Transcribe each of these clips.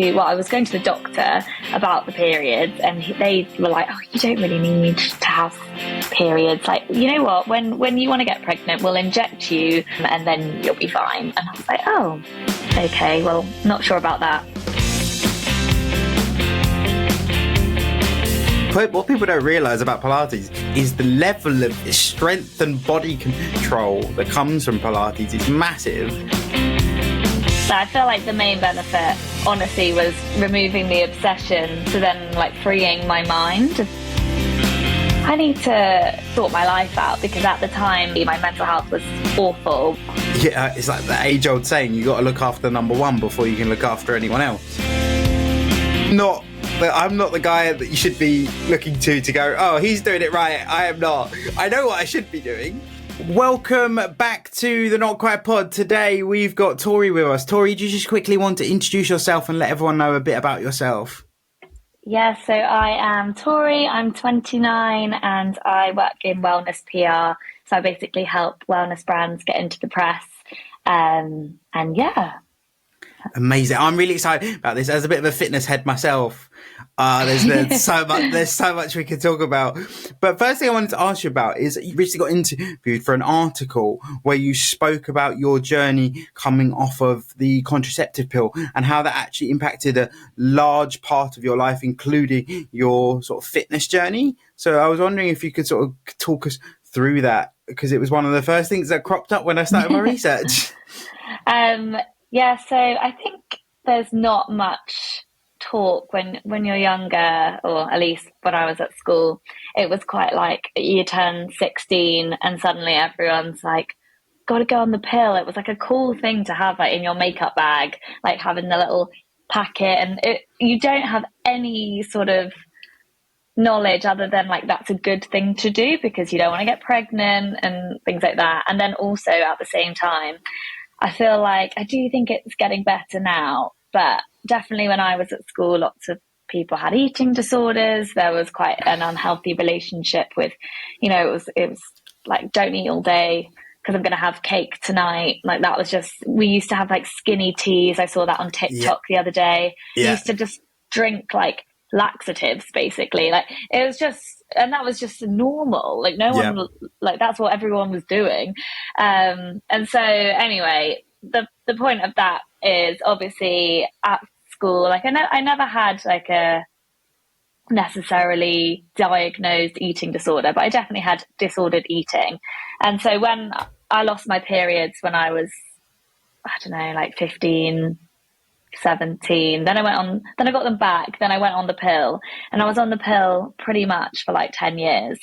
Well, I was going to the doctor about the periods, and they were like, "Oh, you don't really need to have periods. Like, you know what? When you want to get pregnant, we'll inject you, and then you'll be fine." And I was like, "Oh, okay. Well, not sure about that." What people don't realise about Pilates is the level of strength and body control that comes from Pilates is massive. So I feel like the main benefit, honestly, was removing the obsession to then like freeing my mind. I need to sort my life out because at the time my mental health was awful. Yeah, it's like the age-old saying, you got to look after number one before you can look after anyone else. I'm not the guy that you should be looking to go, oh, he's doing it right, I am not. I know what I should be doing. Welcome back to the Not Quite Pod. Today we've got Tori with us. Tori, do you just quickly want to introduce yourself and let everyone know a bit about yourself? Yeah, so I am Tori, I'm 29 and I work in wellness PR. So I basically help wellness brands get into the press. And yeah. Amazing. I'm really excited about this. As a bit of a fitness head myself, there's so much we could talk about. But first thing I wanted to ask you about is you recently got interviewed for an article where you spoke about your journey coming off of the contraceptive pill and how that actually impacted a large part of your life, including your sort of fitness journey. So I was wondering if you could sort of talk us through that, because it was one of the first things that cropped up when I started my research. Yeah, so I think there's not much talk when you're younger, or at least when I was at school. It was quite like you turn 16 and suddenly everyone's like, got to go on the pill. It was like a cool thing to have like in your makeup bag, like having the little packet, and you don't have any sort of knowledge other than like that's a good thing to do because you don't want to get pregnant and things like that. And then also at the same time, I feel like I do think it's getting better now, but definitely when I was at school, lots of people had eating disorders. There was quite an unhealthy relationship with, it was like, don't eat all day because I'm going to have cake tonight. Like that was just, we used to have like skinny teas. I saw that on TikTok the other day. Yeah. We used to just drink like laxatives basically. Like it was just, and that was just normal. Like no one, like that's what everyone was doing. And so anyway, the point of that is obviously at school, like I never had like a necessarily diagnosed eating disorder, but I definitely had disordered eating. And so when I lost my periods when I was, I don't know, like 15, 17, then I got them back, then I went on the pill, and I was on the pill pretty much for like 10 years.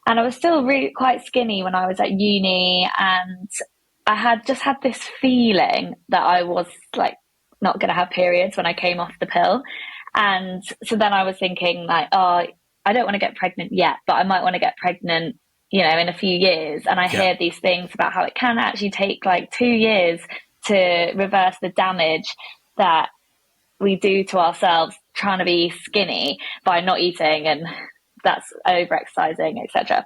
And I was still really quite skinny when I was at uni, and I had this feeling that I was like not going to have periods when I came off the pill. And so then I was thinking like, oh, I don't want to get pregnant yet, but I might want to get pregnant, in a few years. And I hear these things about how it can actually take like 2 years to reverse the damage that we do to ourselves trying to be skinny by not eating, and that's over exercising, etc.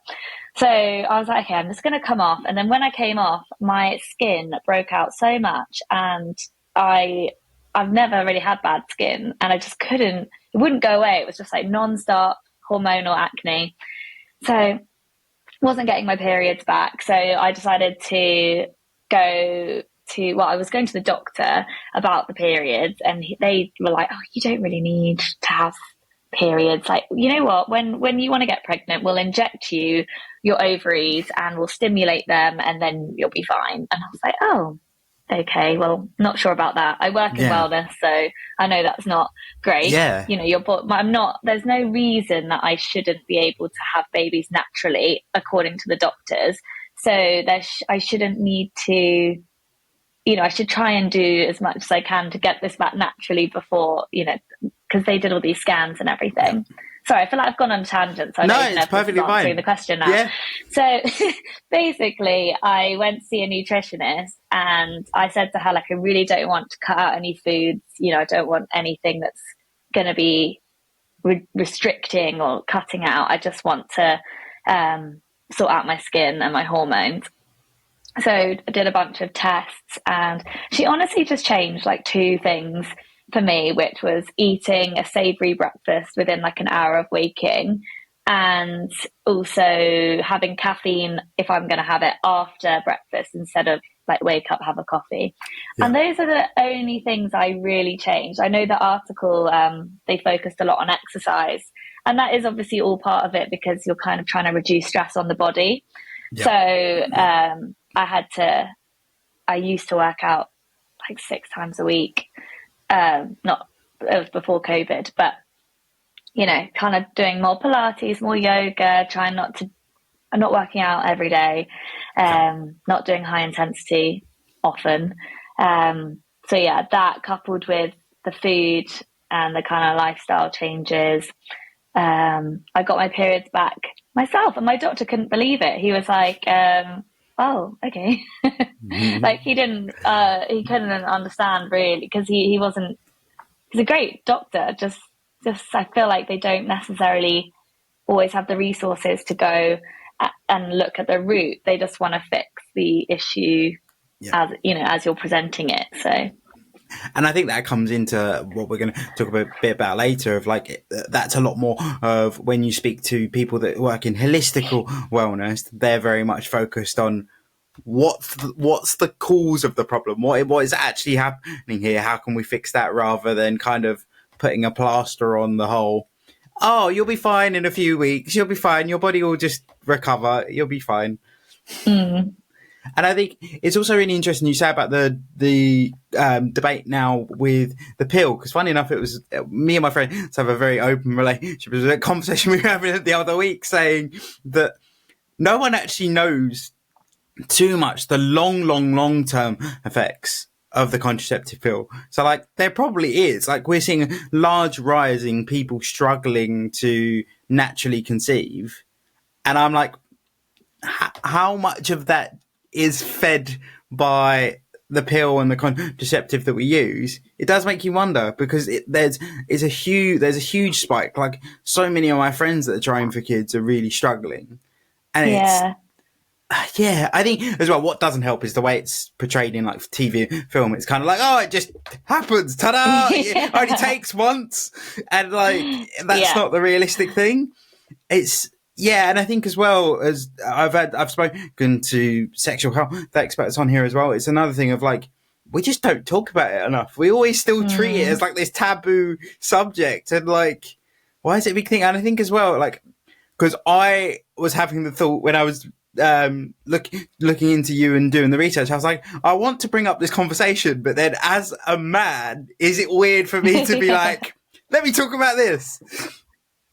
So I was like, okay, I'm just going to come off. And then when I came off, my skin broke out so much, and I've never really had bad skin, and I just it wouldn't go away. It was just like non-stop hormonal acne. So wasn't getting my periods back. So I decided to I was going to the doctor about the periods, and they were like, oh, you don't really need to have periods. Like, you know what, when you want to get pregnant, we'll inject you, your ovaries, and we'll stimulate them, and then you'll be fine. And I was like, oh, okay, well, not sure about that. I work in wellness, so I know that's not great. Yeah. There's no reason that I shouldn't be able to have babies naturally, according to the doctors. So I shouldn't need to, I should try and do as much as I can to get this back naturally before, because they did all these scans and everything. Sorry, I feel like I've gone on a tangent. So it's perfectly fine. Answering the question now. Yeah. So basically, I went to see a nutritionist, and I said to her, like, I really don't want to cut out any foods. I don't want anything that's going to be restricting or cutting out. I just want to sort out my skin and my hormones. So I did a bunch of tests, and she honestly just changed like 2 things. for me, which was eating a savory breakfast within like an hour of waking, and also having caffeine if I'm going to have it after breakfast instead of like wake up, have a coffee. Yeah. And those are the only things I really changed. I know the article, they focused a lot on exercise, and that is obviously all part of it because you're kind of trying to reduce stress on the body. Yeah. So I used to work out like 6 times a week. Not, it was before COVID, but you know, kind of doing more Pilates, more yoga, trying not working out every day, not doing high intensity often. So yeah, that coupled with the food and the kind of lifestyle changes, I got my periods back myself, and my doctor couldn't believe it. He was like, oh, okay. Like he couldn't understand really, because he's a great doctor. Just I feel like they don't necessarily always have the resources to go and look at the root. They just want to fix the issue as, you know, as you're presenting it. So. And I think that comes into what we're going to talk a bit about later, of like, that's a lot more of when you speak to people that work in holistical wellness, they're very much focused on what's the cause of the problem, what is actually happening here, how can we fix that, rather than kind of putting a plaster on the whole. Oh, you'll be fine in a few weeks, you'll be fine, your body will just recover, you'll be fine. And I think it's also really interesting you say about the debate now with the pill, because funny enough, it was me and my friend have a very open relationship. It was a conversation we were having the other week, saying that no one actually knows too much the long term effects of the contraceptive pill. So like, there probably is, like, we're seeing a large rise in people struggling to naturally conceive, and I'm like, how much of that is fed by the pill and the contraceptive that we use? It does make you wonder, because there's a huge spike. Like, so many of my friends that are trying for kids are really struggling, and I think as well, what doesn't help is the way it's portrayed in like TV and film. It's kind of like, oh, it just happens, ta-da! It only takes once, and like, that's not the realistic thing. And I think as well, as I've spoken to sexual health experts on here as well, it's another thing of like, we just don't talk about it enough. We always still treat it as like this taboo subject, and like, why is it a big thing? And I think as well, like, because I was having the thought when I was looking into you and doing the research, I was like, I want to bring up this conversation, but then as a man, is it weird for me to be like, let me talk about this?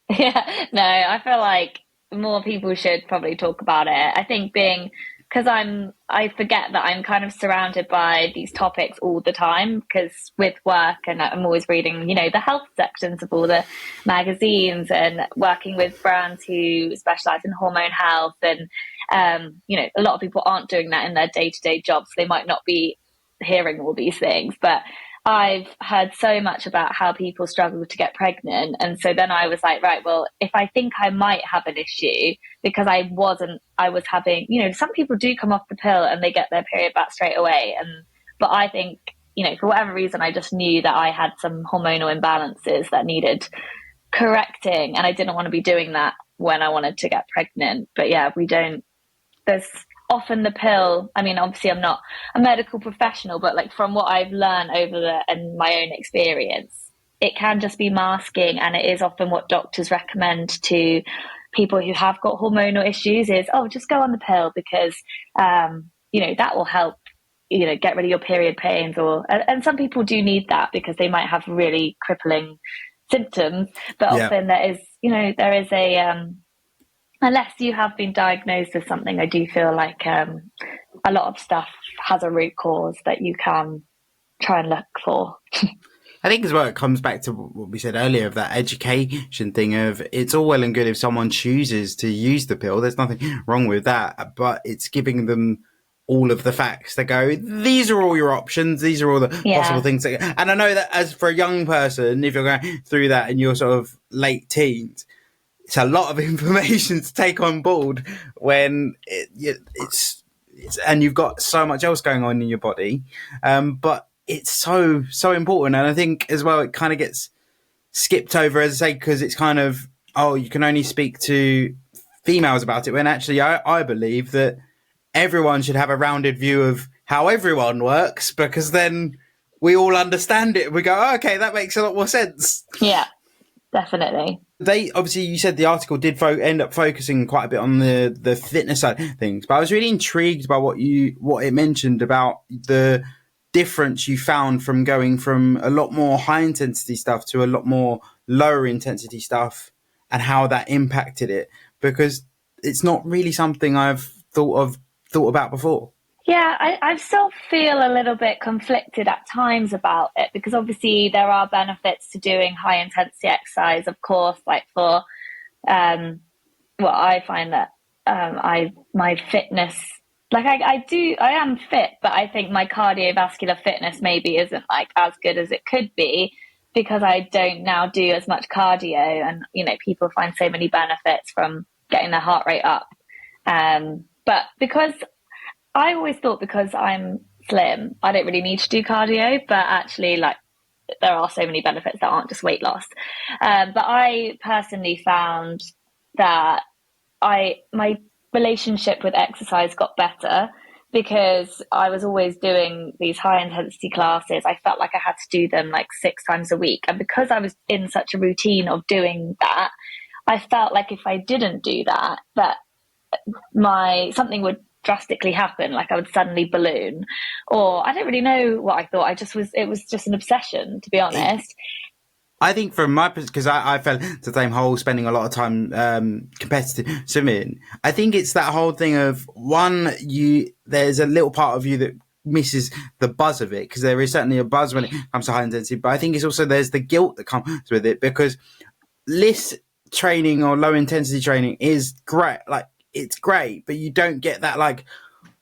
Yeah, no, I feel like more people should probably talk about it. I think because I forget that I'm kind of surrounded by these topics all the time, because with work, and I'm always reading, you know, the health sections of all the magazines, and working with brands who specialize in hormone health. And, you know, a lot of people aren't doing that in their day-to-day jobs. They might not be hearing all these things, but I've heard so much about how people struggle to get pregnant. And so then I was like, right, well, if I think I might have an issue, because I was having, you know, some people do come off the pill and they get their period back straight away. But I think, you know, for whatever reason, I just knew that I had some hormonal imbalances that needed correcting. And I didn't want to be doing that when I wanted to get pregnant. But yeah, there's often the pill, I mean, obviously I'm not a medical professional, but like from what I've learned and my own experience, it can just be masking. And it is often what doctors recommend to people who have got hormonal issues is, oh, just go on the pill, because, you know, that will help, you know, get rid of your period pains. And some people do need that because they might have really crippling symptoms, but often there is unless you have been diagnosed with something, I do feel like a lot of stuff has a root cause that you can try and look for. I think as well, it comes back to what we said earlier of that education thing of, it's all well and good if someone chooses to use the pill. There's nothing wrong with that, but it's giving them all of the facts that go, these are all your options, these are all the possible things. And I know that as for a young person, if you're going through that in your sort of late teens, it's a lot of information to take on board when it's and you've got so much else going on in your body. But it's so important. And I think as well, it kind of gets skipped over, as I say, because it's kind of, oh, you can only speak to females about it, when actually I believe that everyone should have a rounded view of how everyone works, because then we all understand it. We go, oh, okay, that makes a lot more sense. Yeah, definitely. They obviously, you said the article did end up focusing quite a bit on the fitness side of things, but I was really intrigued by what it mentioned about the difference you found from going from a lot more high intensity stuff to a lot more lower intensity stuff, and how that impacted it, because it's not really something I've thought about before. Yeah, I still feel a little bit conflicted at times about it, because obviously there are benefits to doing high intensity exercise, of course, like for, well, I find that my fitness, like I am fit, but I think my cardiovascular fitness maybe isn't like as good as it could be, because I don't now do as much cardio, and people find so many benefits from getting their heart rate up. But because I always thought, because I'm slim, I don't really need to do cardio, but actually, like, there are so many benefits that aren't just weight loss. But I personally found that my relationship with exercise got better, because I was always doing these high intensity classes. I felt like I had to do them like 6 times a week. And because I was in such a routine of doing that, I felt like if I didn't do that, something would drastically happen, like I would suddenly balloon, or I don't really know what I thought. It was just an obsession, to be honest. I think from my perspective, because I fell to the same hole, spending a lot of time competitive swimming. I think it's that whole thing of, one, there's a little part of you that misses the buzz of it, because there is certainly a buzz when it comes to high intensity, but I think it's also, there's the guilt that comes with it, because list training or low intensity training is great. Like, it's great, but you don't get that, like,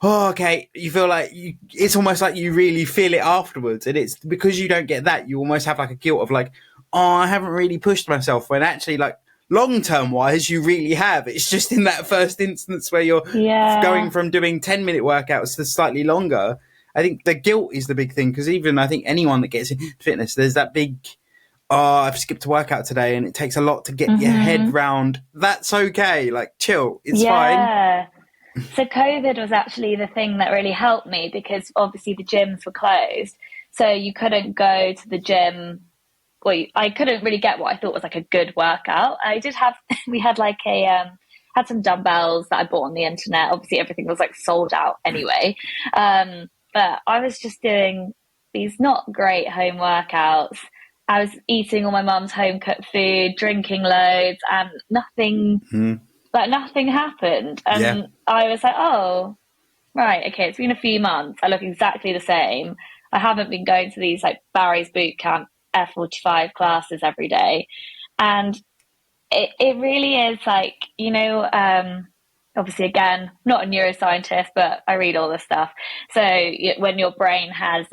oh, okay, you feel like it's almost like you really feel it afterwards. And it's because you don't get that, you almost have like a guilt of like, oh, I haven't really pushed myself, when actually, like, long-term wise, you really have. It's just in that first instance where you're going from doing 10-minute workouts to slightly longer. I think the guilt is the big thing, because even I think anyone that gets into fitness, there's that big, oh, I've skipped a workout today, and it takes a lot to get your head round. That's okay. Like, chill. It's fine. So COVID was actually the thing that really helped me, because obviously the gyms were closed. So you couldn't go to the gym. Well, I couldn't really get what I thought was like a good workout. We had like had some dumbbells that I bought on the internet. Obviously everything was like sold out anyway. But I was just doing these not great home workouts. I was eating all my mum's home cooked food, drinking loads, and nothing happened. And I was like, oh, right, okay, it's been a few months. I look exactly the same. I haven't been going to these like Barry's boot camp F45 classes every day. And it really is like, obviously, again, not a neuroscientist, but I read all this stuff. So when your brain has,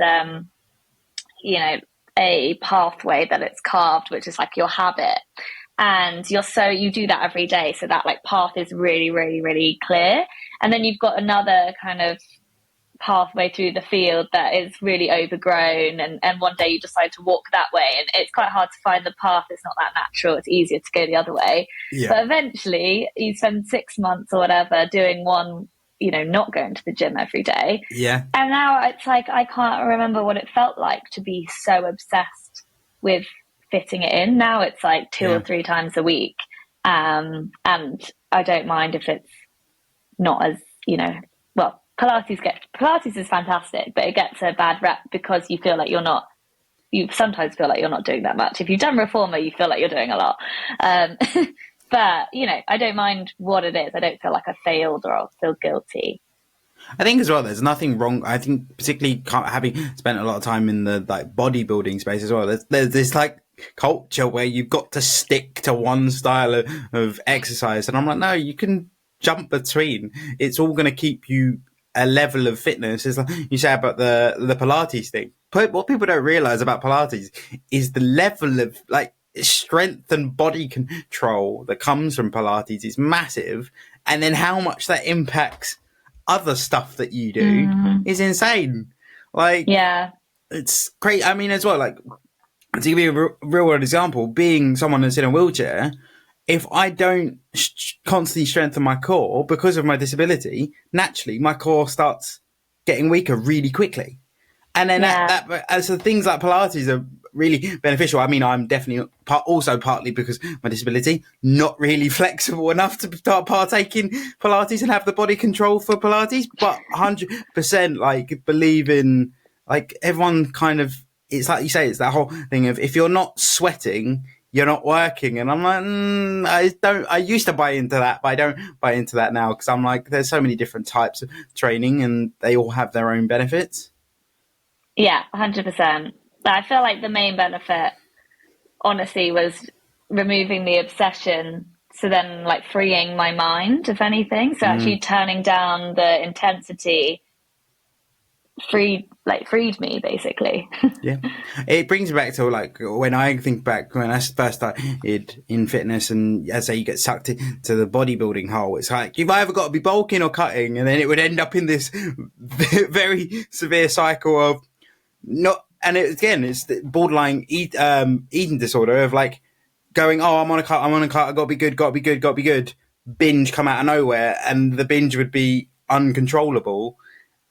a pathway that it's carved, which is like your habit, and you do that every day, so that like path is really, really, really clear. And then you've got another kind of pathway through the field that is really overgrown, and one day you decide to walk that way, and it's quite hard to find the path. It's not that natural. It's easier to go the other way. But eventually you spend 6 months or whatever doing one, not going to the gym every day. And now it's like, I can't remember what it felt like to be so obsessed with fitting it in. Now it's like 2 or 3 times a week. And I don't mind if it's not as, well, Pilates is fantastic, but it gets a bad rep because you sometimes feel like you're not doing that much. If you've done reformer, you feel like you're doing a lot. But, I don't mind what it is. I don't feel like I failed or I'll feel guilty. I think as well, there's nothing wrong. I think particularly having spent a lot of time in the like bodybuilding space as well, there's this like culture where you've got to stick to one style of exercise. And I'm like, no, you can jump between. It's all going to keep you a level of fitness. It's like you say about the Pilates thing. But what people don't realize about Pilates is the level of like strength and body control that comes from Pilates is massive. And then how much that impacts other stuff that you do is insane. Like, it's great. I mean, as well, like, to give you a real world example, being someone that's in a wheelchair, if I don't constantly strengthen my core because of my disability, naturally my core starts getting weaker really quickly. And then Yeah. so things like Pilates are really beneficial. I mean, I'm definitely also partly because my disability, not really flexible enough to start partaking Pilates and have the body control for Pilates, but 100% like believe in, like, everyone kind of, it's like you say, it's that whole thing of if you're not sweating, you're not working. And I'm like, I used to buy into that, but I don't buy into that now, because I'm like, there's so many different types of training and they all have their own benefits. Yeah, 100%. I feel like the main benefit, honestly, was removing the obsession. So then, like, freeing my mind, if anything. So actually turning down the intensity freed me, basically. Yeah, it brings me back to, like, when I think back when I first started in fitness, and as I say, you get sucked into the bodybuilding hole. It's like you've either got to be bulking or cutting, and then it would end up in this very severe cycle of not. And it's the borderline eating disorder of, like, going, oh, I'm on a cut, I got to be good, got to be good, got to be good. Binge come out of nowhere, and the binge would be uncontrollable.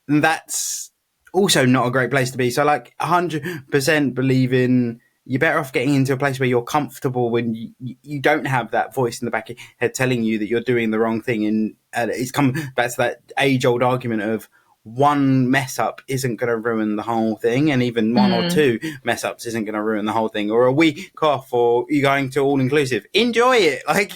And that's also not a great place to be. So, like, 100% believe in, you're better off getting into a place where you're comfortable when you don't have that voice in the back of your head telling you that you're doing the wrong thing. And it's come back to that age-old argument of one mess up isn't going to ruin the whole thing, and even one or two mess ups isn't going to ruin the whole thing. Or a week off, or you going to all inclusive, enjoy it. Like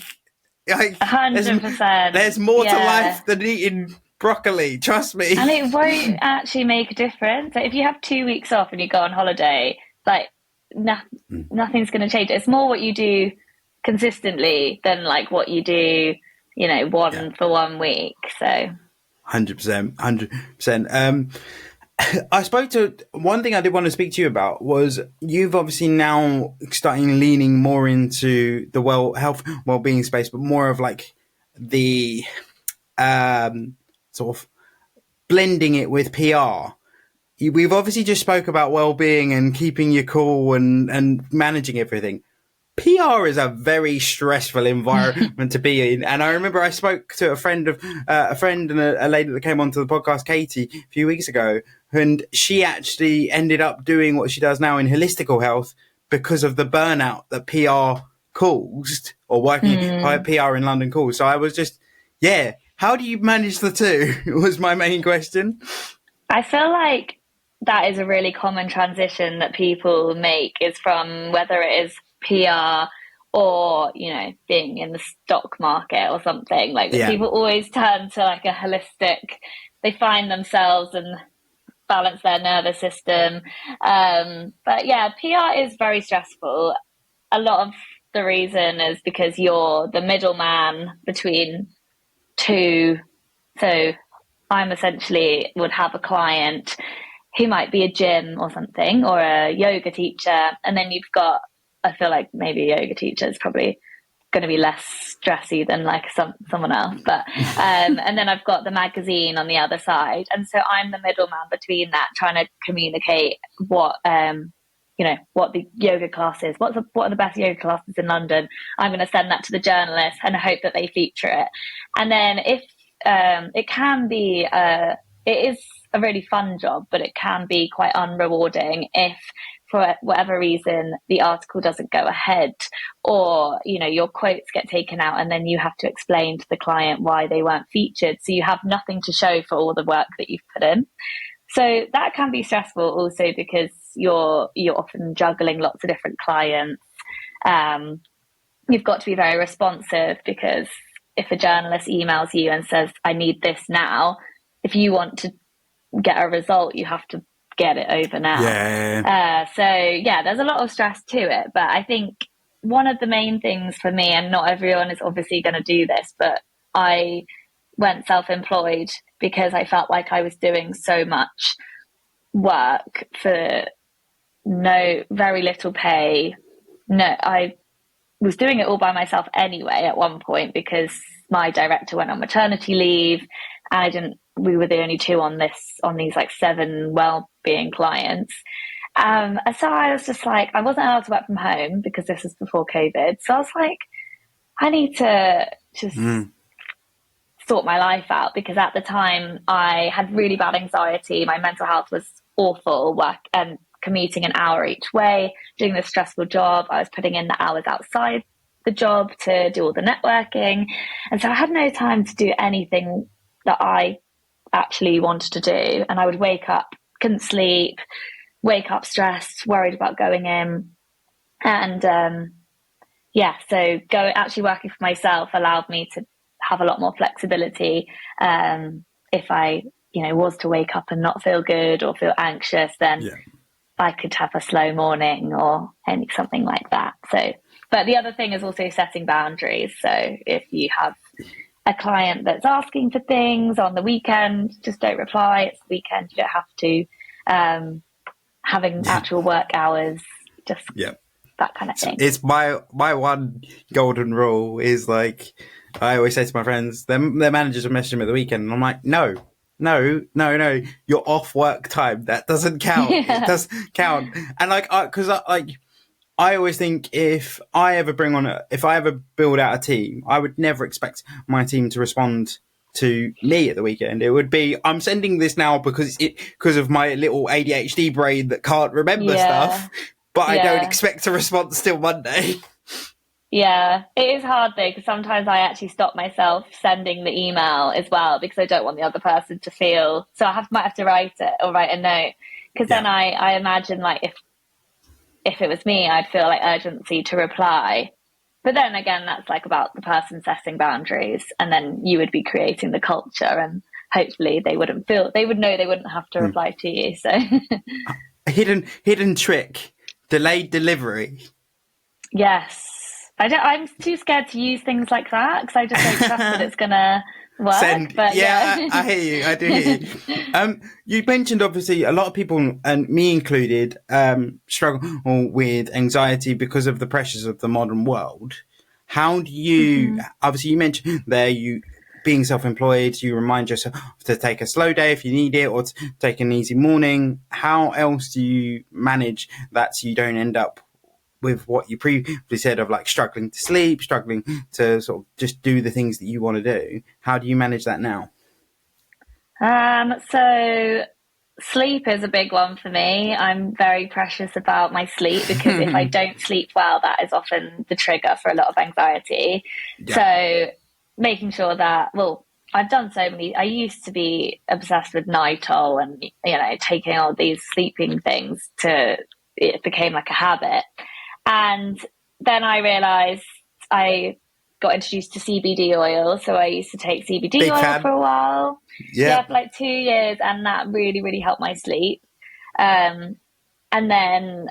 100%. there's more to Yeah. life than eating broccoli. Trust me. And it won't actually make a difference. Like, if you have 2 weeks off and you go on holiday, like, nothing's going to change. It's more what you do consistently than, like, what you do, for 1 week. So 100%, 100%. I spoke to one thing I did want to speak to you about was you've obviously now starting leaning more into the well-being space, but more of, like, the sort of blending it with PR. We've obviously just spoke about well-being and keeping you cool and managing everything. PR is a very stressful environment to be in. And I remember I spoke to a friend and a lady that came onto the podcast, Katie, a few weeks ago, and she actually ended up doing what she does now in holistical health because of the burnout that PR caused, or working high PR in London caused. So I was just, yeah, how do you manage the two was my main question. I feel like that is a really common transition that people make, is from whether it is PR or, being in the stock market or something. Like, Yeah. people always turn to, like, a holistic, they find themselves and balance their nervous system. But yeah, PR is very stressful. A lot of the reason is because you're the middleman between two. So I'm essentially would have a client who might be a gym or something, or a yoga teacher. And then you've got, I feel like maybe a yoga teacher is probably going to be less stressy than, like, someone else. But, and then I've got the magazine on the other side. And so I'm the middleman between that, trying to communicate what the yoga class is. What are the best yoga classes in London? I'm going to send that to the journalist and hope that they feature it. And then if it can be, it is a really fun job, but it can be quite unrewarding if, for whatever reason, the article doesn't go ahead, or, your quotes get taken out, and then you have to explain to the client why they weren't featured. So you have nothing to show for all the work that you've put in. So that can be stressful also, because you're often juggling lots of different clients. You've got to be very responsive, because if a journalist emails you and says, I need this now, if you want to get a result, you have to get it over now. So there's a lot of stress to it. But I think one of the main things for me, and not everyone is obviously going to do this, but I went self-employed because I felt like I was doing so much work for very little pay. I was doing it all by myself anyway at one point, because my director went on maternity leave, and we were the only two on these, like, 7 well-being clients. So I was just like, I wasn't allowed to work from home because this was before COVID. So I was like, I need to just sort my life out, because at the time I had really bad anxiety. My mental health was awful, work and commuting an hour each way, doing this stressful job. I was putting in the hours outside the job to do all the networking. And so I had no time to do anything that I actually wanted to do. And I would wake up, couldn't sleep, wake up stressed, worried about going in. And so actually working for myself allowed me to have a lot more flexibility. If I, was to wake up and not feel good or feel anxious, then I could have a slow morning or something like that. So, but the other thing is also setting boundaries. So if you have a client that's asking for things on the weekend, just don't reply. It's the weekend, you don't have to. Having actual work hours, just that kind of thing. It's my one golden rule is like, I always say to my friends, their managers will message me at the weekend, and I'm like, no, you're off work time. That doesn't count. It doesn't count. And I always think if I ever build out a team, I would never expect my team to respond to me at the weekend. It would be, I'm sending this now because of my little ADHD brain that can't remember stuff, but I don't expect a response till Monday. Yeah, it is hard though, because sometimes I actually stop myself sending the email as well, because I don't want the other person to feel. So might have to write it or write a note, because then I imagine like if it was me, I'd feel like urgency to reply. But then again, that's like about the person setting boundaries, and then you would be creating the culture, and hopefully they would know they wouldn't have to reply to you. So a hidden trick, delayed delivery. Yes. I'm too scared to use things like that, because I just don't trust that it's gonna work. But I hear you. I do hear you. You mentioned obviously a lot of people, and me included, struggle with anxiety because of the pressures of the modern world. How do you? Obviously, you mentioned there you being self-employed. You remind yourself to take a slow day if you need it, or to take an easy morning. How else do you manage that so you don't end up with what you previously said of like struggling to sleep, struggling to sort of just do the things that you want to do? How do you manage that now? So sleep is a big one for me. I'm very precious about my sleep, because if I don't sleep well, that is often the trigger for a lot of anxiety. So making sure that, I've done I used to be obsessed with Nitol and, taking all these sleeping things it became like a habit. And then I realized I got introduced to CBD oil. So I used to take CBD oil for a while. Yeah, for like 2 years. And that really, really helped my sleep. And then,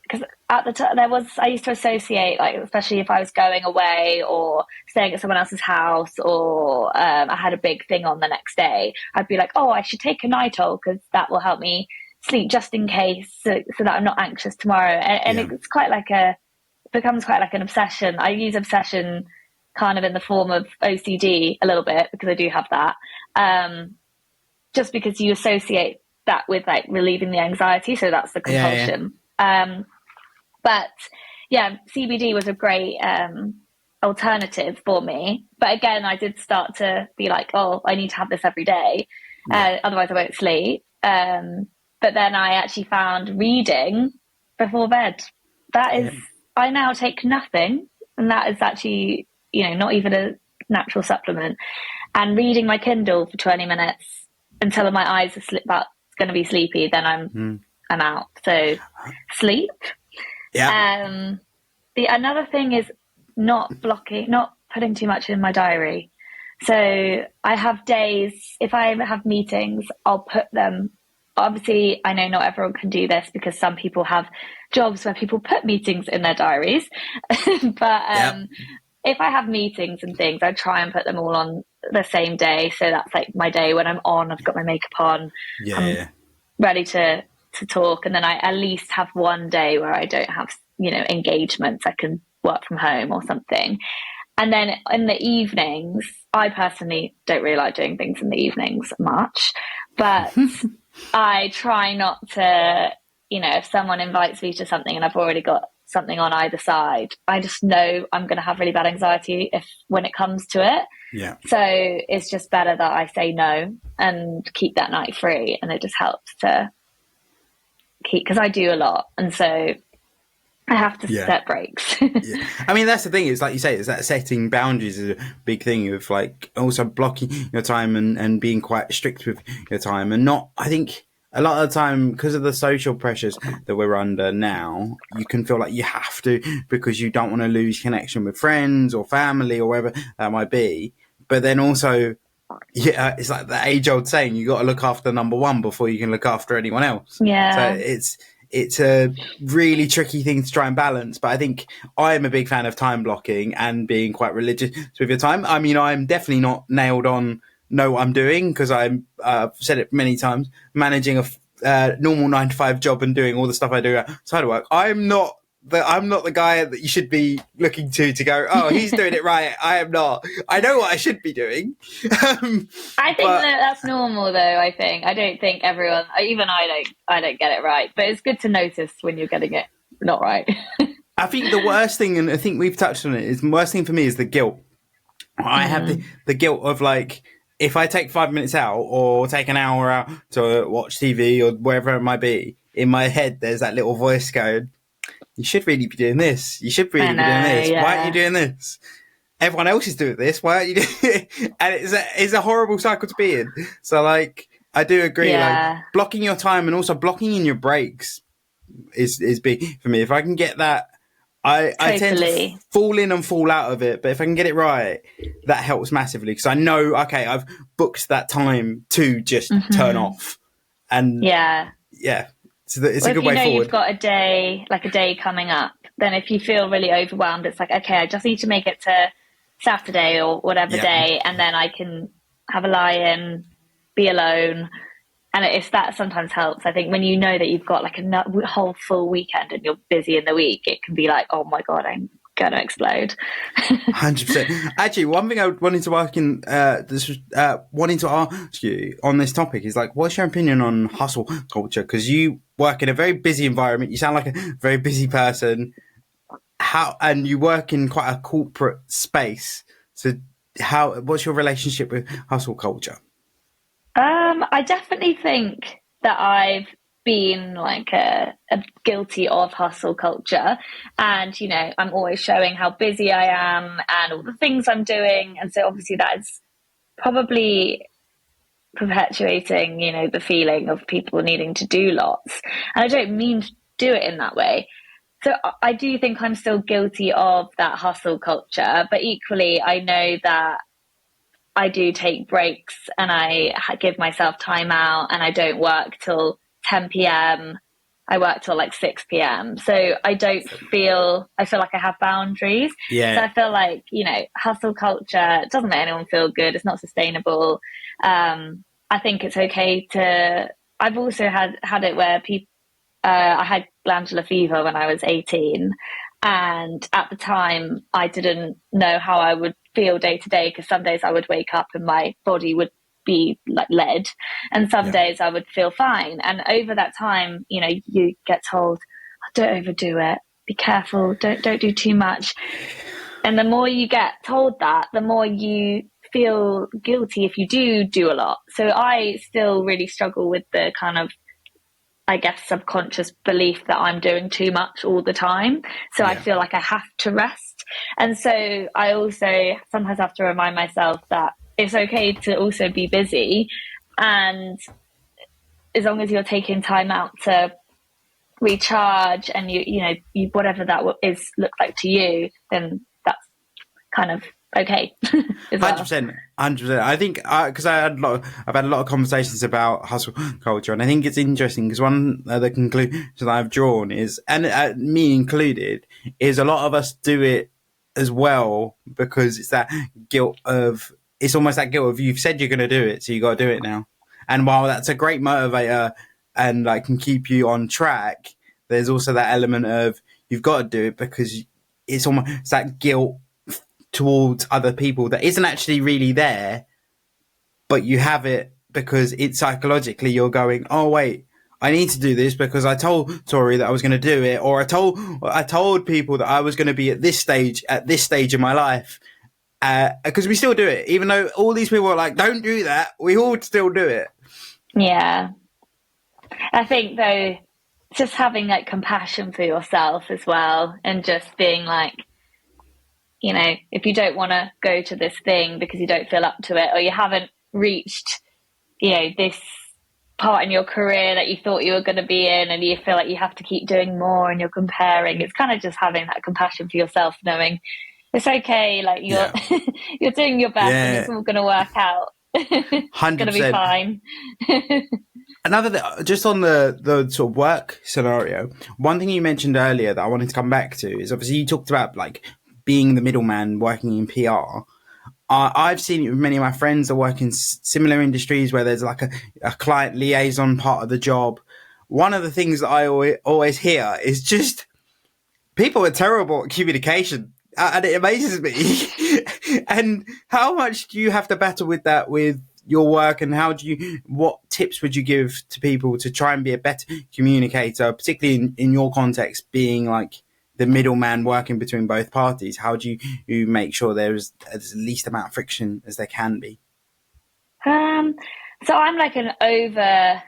because at the time I used to associate, like, especially if I was going away or staying at someone else's house, or I had a big thing on the next day, I'd be like, oh, I should take a Nitol because that will help me sleep just in case, so that I'm not anxious tomorrow. And it's becomes quite like an obsession. I use obsession kind of in the form of OCD a little bit, because I do have that. Just because you associate that with like relieving the anxiety. So that's the compulsion. But CBD was a great alternative for me. But again, I did start to be like, oh, I need to have this every day. Otherwise I won't sleep. But then I actually found reading before bed. That is, I now take nothing. And that is actually, not even a natural supplement. And reading my Kindle for 20 minutes until my eyes are going to be sleepy, then I'm out. So sleep. Another thing is not putting too much in my diary. So I have days, if I have meetings, I'll put them. Obviously, I know not everyone can do this, because some people have jobs where people put meetings in their diaries. But if I have meetings and things, I try and put them all on the same day. So that's like my day when I'm on, I've got my makeup on, I'm ready to talk. And then I at least have one day where I don't have, engagements. I can work from home or something. And then in the evenings, I personally don't really like doing things in the evenings much, but I try not to if someone invites me to something and I've already got something on either side, I just know I'm going to have really bad anxiety when it comes to it. Yeah. So it's just better that I say no and keep that night free. And it just helps to keep, because I do a lot. And so I have to set breaks. Yeah. I mean, that's the thing, is like you say, is that setting boundaries is a big thing, of like also blocking your time and being quite strict with your time. And not, I think a lot of the time, because of the social pressures that we're under now, you can feel like you have to, because you don't want to lose connection with friends or family or wherever that might be. But then also, yeah, it's like the age old saying, you got to look after number one before you can look after anyone else. Yeah. So it's a really tricky thing to try and balance. But I think I am a big fan of time blocking and being quite religious with your time. I mean, I'm definitely not nailed on know what I'm doing, because I've said it many times, managing a normal 9 to 5 job and doing all the stuff I do outside of work. I'm not the guy that you should be looking to go, oh, he's doing it right. I am not. I know what I should be doing. I think that's normal, though. I don't think everyone, even I don't get it right. But it's good to notice when you're getting it not right. I think the worst thing, and I think we've touched on it, is the worst thing for me is the guilt. I have the guilt of, like, if I take 5 minutes out or take an hour out to watch TV or wherever it might be, in my head there's that little voice going, you should really be doing this. You should really be doing this. Yeah. Why aren't you doing this? Everyone else is doing this. Why aren't you doing it? And it's a horrible cycle to be in. So, like, I do agree. Like, blocking your time and also blocking in your breaks is big for me. If I can get that, I tend to fall in and fall out of it. But if I can get it right, that helps massively, because I know, okay, I've booked that time to just turn off. And yeah. So it's a good way forward. You've got a day coming up, then if you feel really overwhelmed, it's like, okay, I just need to make it to Saturday or whatever day, and then I can have a lie-in, be alone. And it's that sometimes helps. I think when you know that you've got like a whole full weekend and you're busy in the week, it can be like, oh my God, I'm going to explode. 100%. Actually, one thing I wanted to ask you on this topic is, like, what's your opinion on hustle culture? Because you work in a very busy environment. You sound like a very busy person. And you work in quite a corporate space. So what's your relationship with hustle culture? I definitely think that I've been like a guilty of hustle culture, and I'm always showing how busy I am and all the things I'm doing, and so obviously that is probably perpetuating the feeling of people needing to do lots, and I don't mean to do it in that way. So I do think I'm still guilty of that hustle culture, but equally I know that I do take breaks and I give myself time out, and I don't work till 10 p.m. I work till like 6 p.m. So I feel like I have boundaries. Yeah. So I feel like, hustle culture doesn't make anyone feel good. It's not sustainable. I think it's okay I've also had it where I had glandular fever when I was 18. And at the time I didn't know how I would feel day to day, because some days I would wake up and my body would be like lead, and some days I would feel fine. And over that time, you get told, oh, don't overdo it, be careful, don't do too much. And the more you get told that, the more you feel guilty if you do a lot. So I still really struggle with the kind of, I guess, subconscious belief that I'm doing too much all the time. So I feel like I have to rest. And so I also sometimes have to remind myself that it's okay to also be busy. And as long as you're taking time out to recharge and you whatever that looks like to you, then that's kind of okay. 100%. I think because I've had a lot of conversations about hustle culture, and I think it's interesting because one of the conclusions that I've drawn is, and me included, is a lot of us do it as well because it's that guilt of, it's almost that guilt of, you've said you're going to do it, so you got to do it now. And while that's a great motivator and like can keep you on track, there's also that element of you've got to do it because it's almost that guilt towards other people that isn't actually really there, but you have it because it's psychologically you're going, oh wait, I need to do this because I told Tori that I was going to do it, or I told people that I was going to be at this stage in my life. Because we still do it, even though all these people are like, "Don't do that." We all still do it. Yeah. I think though, just having like compassion for yourself as well, and just being like, if you don't want to go to this thing because you don't feel up to it, or you haven't reached, this part in your career that you thought you were going to be in, and you feel like you have to keep doing more and you're comparing, it's kind of just having that compassion for yourself, knowing it's okay, like you're you're doing your best and it's all going to work out. It's going to be 100%. fine. Just on the sort of work scenario, one thing you mentioned earlier that I wanted to come back to is obviously you talked about like being the middleman working in PR. I've seen it with many of my friends that work in similar industries where there's like a client liaison part of the job. One of the things that I always hear is just people are terrible at communication, and it amazes me. And how much do you have to battle with that with your work, and what tips would you give to people to try and be a better communicator, particularly in your context, being like the middleman working between both parties? How do you make sure there's the least amount of friction as there can be? So I'm like an over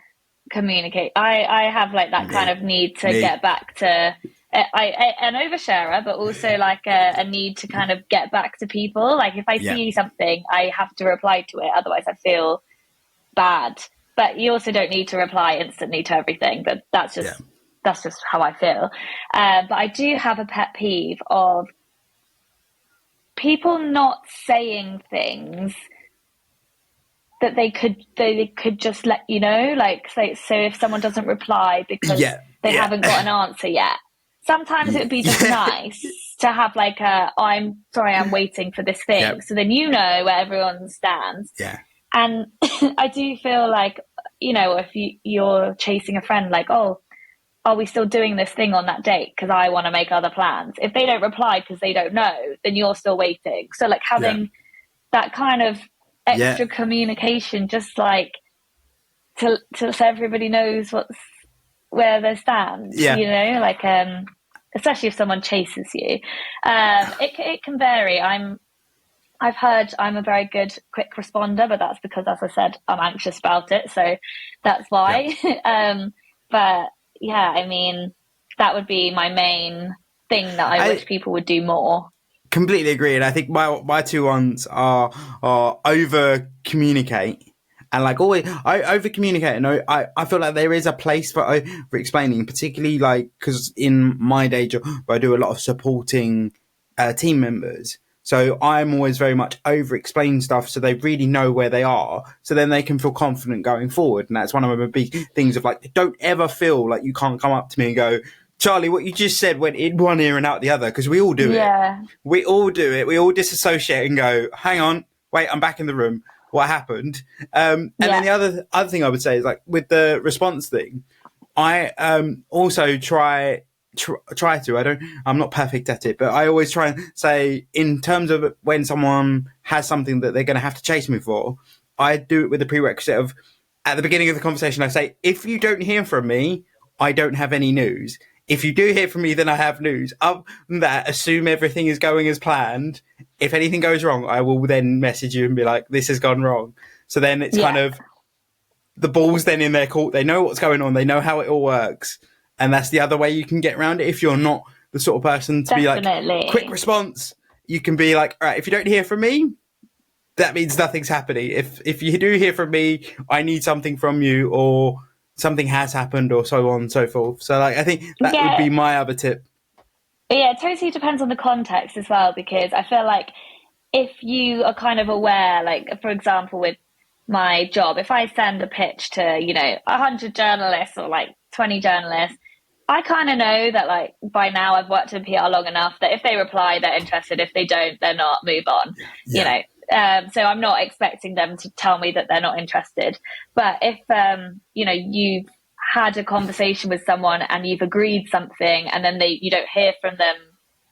communicate. I have like that kind of need to get back to an oversharer, but also like a need to kind of get back to people. Like if I see something, I have to reply to it. Otherwise I feel bad. But you also don't need to reply instantly to everything. But that's just how I feel. But I do have a pet peeve of people not saying things that they could just let you know, like so if someone doesn't reply because they haven't got an answer yet, sometimes it would be just nice to have like I'm sorry, I'm waiting for this thing, so then where everyone stands. And I do feel like, if you're chasing a friend, like, oh, are we still doing this thing on that date because I want to make other plans, if they don't reply because they don't know, then you're still waiting. So like having that kind of extra communication, just like to so everybody knows where they stand. Like especially if someone chases you, it can vary. I've heard I'm a very good quick responder, but that's because, as I said, I'm anxious about it, so that's why. But yeah, I mean, that would be my main thing that I wish people would do more. Completely agree, and I think my two ones are over communicate, and like always I over communicate, and I feel like there is a place for over explaining, particularly like because in my day job I do a lot of supporting team members, so I'm always very much over explain stuff so they really know where they are, so then they can feel confident going forward. And that's one of the big things of like, don't ever feel like you can't come up to me and go, Charlie, what you just said went in one ear and out the other, because we all do it. We all do it. We all disassociate and go, hang on, wait, I'm back in the room. What happened? And then the other thing I would say is like with the response thing, I also try to, I'm not perfect at it, but I always try and say, in terms of when someone has something that they're going to have to chase me for, I do it with the prerequisite of, at the beginning of the conversation, I say, if you don't hear from me, I don't have any news. If you do hear from me, then I have news. Other than that, assume everything is going as planned. If anything goes wrong, I will then message you and be like, this has gone wrong. So then it's kind of, the ball's then in their court. They know what's going on. They know how it all works. And that's the other way you can get around it. If you're not the sort of person to be like, quick response, you can be like, all right, if you don't hear from me, that means nothing's happening. If you do hear from me, I need something from you, or something has happened, or so on and so forth. So like, I think that would be my other tip. Yeah, it totally depends on the context as well, because I feel like if you are kind of aware, like for example, with my job, if I send a pitch to, 100 journalists or like 20 journalists, I kind of know that like by now I've worked in PR long enough that if they reply, they're interested. If they don't, they're not, move on, so I'm not expecting them to tell me that they're not interested. But if, you've had a conversation with someone and you've agreed something and then you don't hear from them,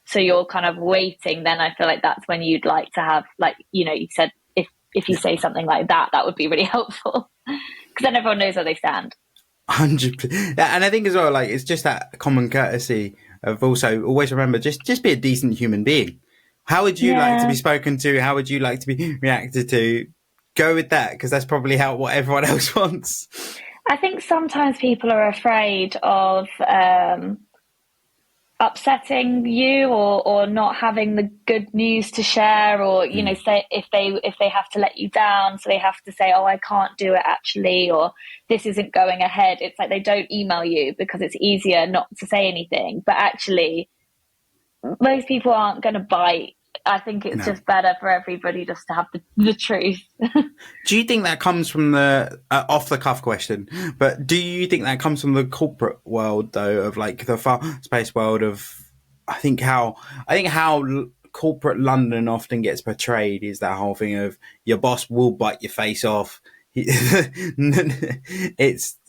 so you're kind of waiting, then I feel like that's when you'd like to have, like, you said, if you say something like that, that would be really helpful, because then everyone knows where they stand. 100%. And I think as well, like, it's just that common courtesy of also always remember, just be a decent human being. How would you like to Yeah. be spoken to? How would you like to be reacted to? Go with that, because that's probably what everyone else wants. I think sometimes people are afraid of upsetting you, or not having the good news to share, or say if they have to let you down, so they have to say, oh, I can't do it actually, or this isn't going ahead. It's like they don't email you because it's easier not to say anything, but actually most people aren't going to bite. I think it's No. just better for everybody just to have the truth. Do you think that comes from the off the cuff question? But do you think that comes from the corporate world, though, of like the fast space world of? I think how corporate London often gets portrayed is that whole thing of your boss will bite your face off. It's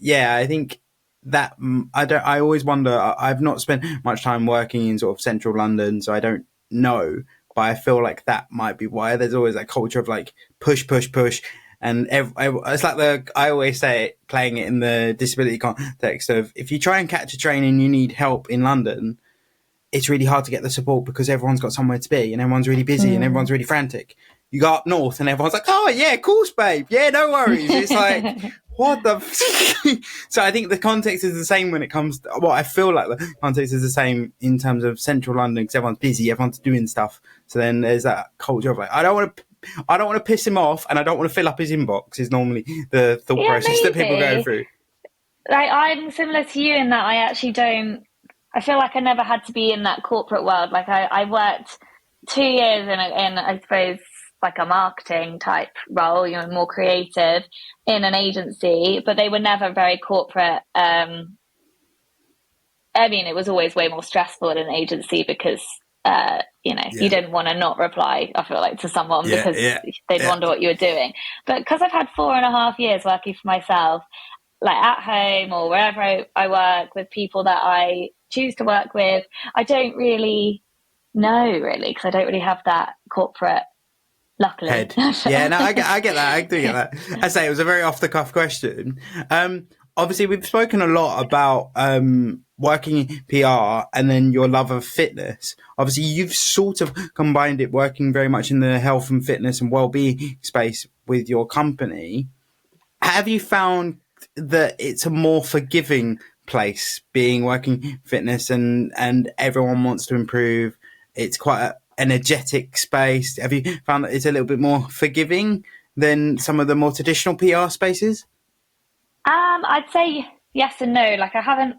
I think that I don't. I always wonder. I've not spent much time working in sort of central London, so I don't know. But I feel like that might be why there's always that culture of like push, push, push. And it's like I always say it, playing it in the disability context of if you try and catch a train and you need help in London, it's really hard to get the support because everyone's got somewhere to be and everyone's really busy and everyone's really frantic. You go up north and everyone's like, oh yeah, of course, babe. Yeah, no worries. It's like, what the So I think the context is the same when it comes to, I feel like the context is the same in terms of central London because everyone's busy, everyone's doing stuff. So then there's that culture of like, I don't want to piss him off and I don't want to fill up his inbox is normally the thought Yeah, process that people go maybe. through. Like, I'm similar to you in that I actually don't. I feel like I never had to be in that corporate world. Like, I worked 2 years in I suppose like a marketing type role, more creative in an agency, but they were never very corporate. I mean, it was always way more stressful in an agency because you Yeah. didn't want to not reply, I feel like, to someone Yeah. because Yeah. they'd Yeah. wonder what you were doing. But because I've had 4.5 years working for myself, like at home or wherever I work with people that I choose to work with, I don't really know really because I don't really have that corporate, luckily. Head. Yeah, no, I get that. I do get that. I say it was a very off the cuff question. Obviously, we've spoken a lot about working in PR and then your love of fitness. Obviously, you've sort of combined it, working very much in the health and fitness and well-being space with your company. Have you found that it's a more forgiving place being working fitness and everyone wants to improve? It's quite an energetic space. Have you found that it's a little bit more forgiving than some of the more traditional PR spaces? I'd say yes and no. Like, I've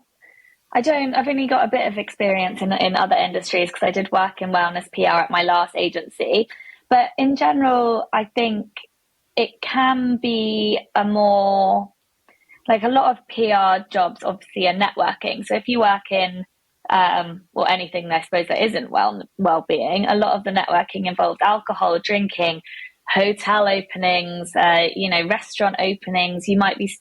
only got a bit of experience in other industries because I did work in wellness PR at my last agency. But in general, I think it can be a more, like, a lot of PR jobs obviously are networking. So if you work in or anything, I suppose, that isn't well-being, a lot of the networking involves alcohol, drinking, hotel openings, restaurant openings. You might be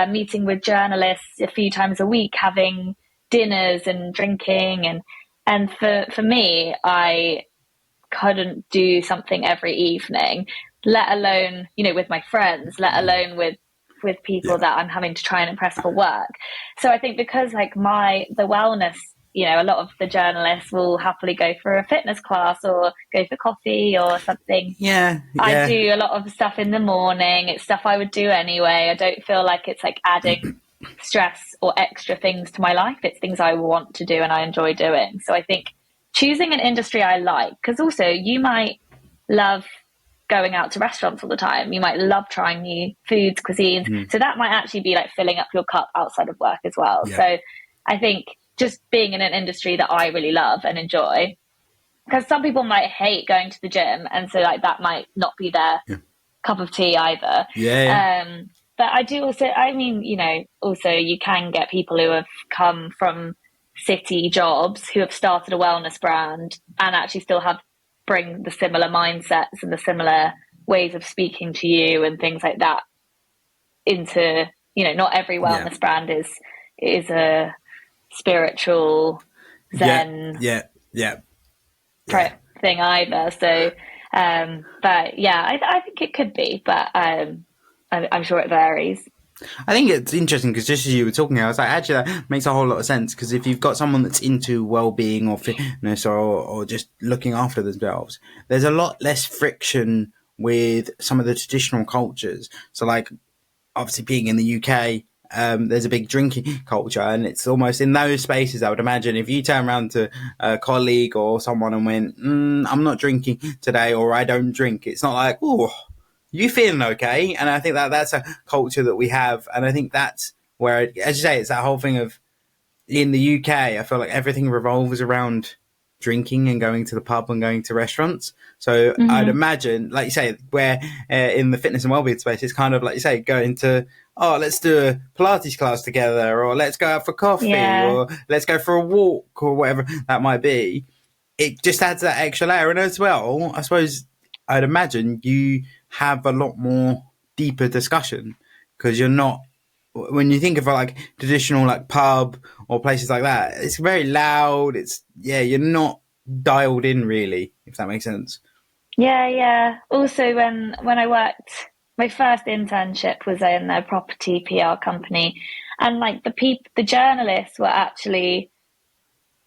meeting with journalists a few times a week, having dinners and drinking, and for me, I couldn't do something every evening, let alone with my friends, let alone with people Yeah. that I'm having to try and impress for work. So I think because like the wellness, a lot of the journalists will happily go for a fitness class or go for coffee or something. Yeah. I Yeah. do a lot of stuff in the morning. It's stuff I would do anyway. I don't feel like it's like adding stress or extra things to my life. It's things I want to do and I enjoy doing. So I think choosing an industry I like, because also you might love going out to restaurants all the time. You might love trying new foods, cuisines. So that might actually be like filling up your cup outside of work as well. Yeah. So I think just being in an industry that I really love and enjoy, because some people might hate going to the gym, and so like that might not be their cup of tea either. Yeah. But I do also, I mean, also you can get people who have come from city jobs who have started a wellness brand and actually still bring the similar mindsets and the similar ways of speaking to you and things like that into, not every wellness brand is a spiritual Zen Yeah. thing either. So, but yeah, I think it could be, but I'm sure it varies. I think it's interesting because just as you were talking, I was like, actually, that makes a whole lot of sense. Because if you've got someone that's into well-being or fitness or just looking after themselves, there's a lot less friction with some of the traditional cultures. So, like, obviously being in the UK, there's a big drinking culture, and it's almost in those spaces. I would imagine if you turn around to a colleague or someone and went, "I'm not drinking today," or "I don't drink," it's not like, "Oh, you feeling okay?" And I think that that's a culture that we have, and I think that's where, as you say, it's that whole thing of in the UK. I feel like everything revolves around drinking and going to the pub and going to restaurants. So I'd Mm-hmm. imagine, like you say, where in the fitness and wellbeing space, it's kind of like you say, going to, oh, let's do a Pilates class together, or let's go out for coffee, Yeah. or let's go for a walk, or whatever that might be. It just adds that extra layer. And as well, I suppose I'd imagine you have a lot more deeper discussion because you're not, when you think of like traditional like pub or places like that, it's very loud. It's, yeah, you're not dialed in really, if that makes sense. Yeah, yeah. Also, when I worked, my first internship was in a property PR company, and like the journalists were actually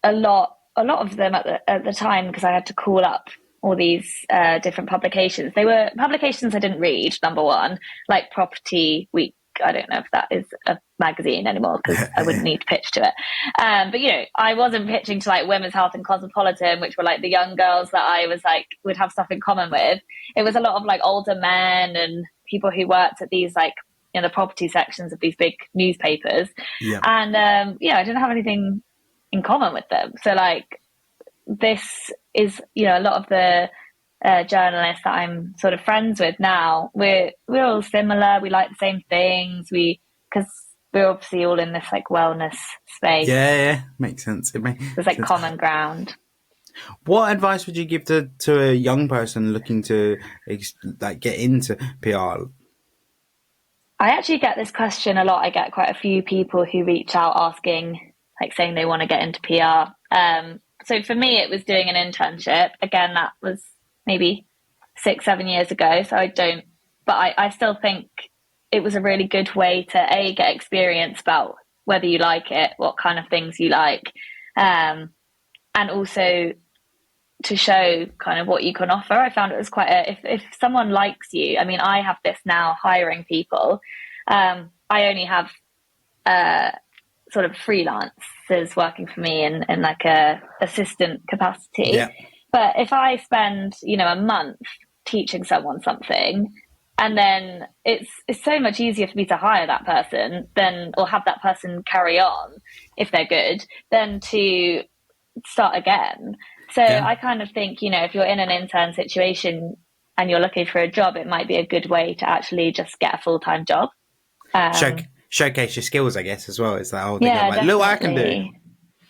a lot of them at the time because I had to call up all these different publications. They were publications I didn't read. Number one, like Property Week. I don't know if that is a magazine anymore because I wouldn't need to pitch to it. But you know, I wasn't pitching to like Women's Health and Cosmopolitan, which were like the young girls that I was like would have stuff in common with. It was a lot of like older men and people who worked at these like in the property sections of these big newspapers. Yeah. And yeah, I didn't have anything in common with them. So like this is, you know, a lot of the journalists that I'm sort of friends with now. We're all similar. We like the same things. Because we're obviously all in this like wellness space. Yeah, makes sense. It makes There's like sense. common ground. What advice would you give to a young person looking to like get into PR? I actually get this question a lot. I get quite a few people who reach out asking, like saying they want to get into PR. So for me, it was doing an internship. Again, that was maybe 6, 7 years ago. So I still think it was a really good way to get experience about whether you like it, what kind of things you like, and also to show kind of what you can offer. I found it was quite if someone likes you, I mean, I have this now hiring people. I only have sort of freelancers working for me in like a assistant capacity. Yeah. But if I spend, you know, a month teaching someone something, and then it's so much easier for me to hire that person than or have that person carry on if they're good than to start again. So Yeah. I kind of think, you know, if you're in an intern situation and you're looking for a job, it might be a good way to actually just get a full-time job. Showcase your skills, I guess, as well. It's that whole thing of Yeah, like, look what I can do.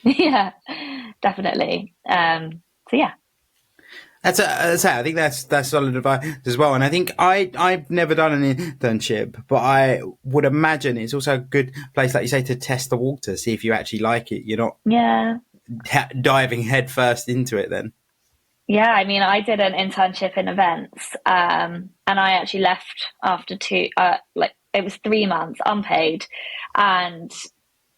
definitely. Yeah, definitely. So yeah. I think that's solid advice as well. And I think I've never done an internship, but I would imagine it's also a good place, like you say, to test the water, see if you actually like it. You're not Yeah. diving head first into it then. Yeah, I mean, I did an internship in events, and I actually left after like it was 3 months unpaid, and